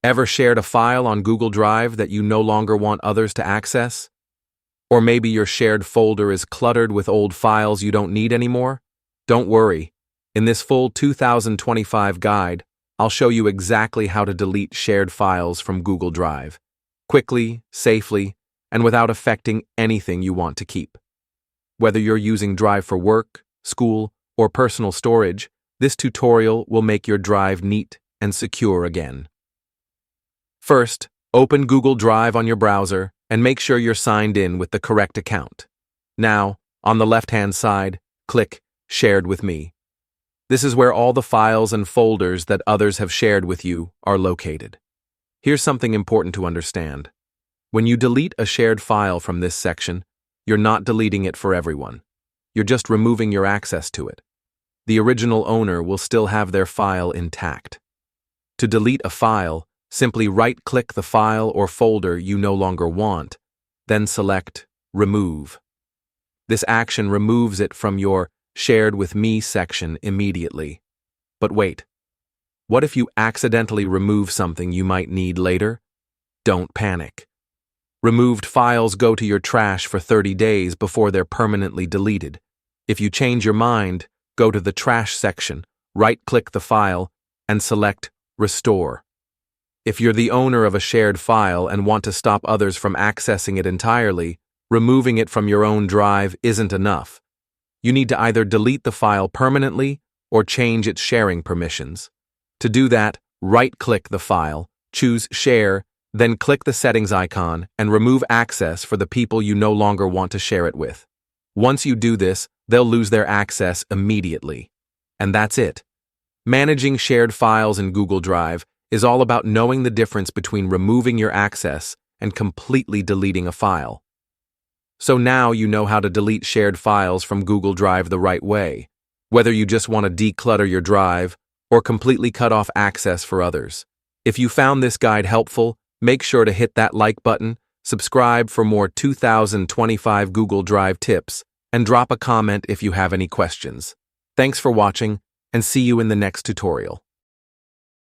Ever shared a file on Google Drive that you no longer want others to access? Or maybe your shared folder is cluttered with old files you don't need anymore? Don't worry. In this full 2025 guide, I'll show you exactly how to delete shared files from Google Drive, quickly, safely, and without affecting anything you want to keep. Whether you're using Drive for work, school, or personal storage, this tutorial will make your Drive neat and secure again. First, open Google Drive on your browser and make sure you're signed in with the correct account. Now, on the left-hand side, click Shared with Me. This is where all the files and folders that others have shared with you are located. Here's something important to understand. When you delete a shared file from this section, you're not deleting it for everyone. You're just removing your access to it. The original owner will still have their file intact. To delete a file, simply right-click the file or folder you no longer want, then select Remove. This action removes it from your Shared with Me section immediately. But wait, what if you accidentally remove something you might need later? Don't panic. Removed files go to your trash for 30 days before they're permanently deleted. If you change your mind, go to the Trash section, right-click the file, and select Restore. If you're the owner of a shared file and want to stop others from accessing it entirely, removing it from your own drive isn't enough. You need to either delete the file permanently or change its sharing permissions. To do that, right-click the file, choose Share, then click the settings icon and remove access for the people you no longer want to share it with. Once you do this, they'll lose their access immediately. And that's it. Managing shared files in Google Drive is all about knowing the difference between removing your access and completely deleting a file. So now you know how to delete shared files from Google Drive the right way, whether you just want to declutter your drive or completely cut off access for others. If you found this guide helpful, make sure to hit that like button, subscribe for more 2025 Google Drive tips, and drop a comment if you have any questions. Thanks for watching, and see you in the next tutorial.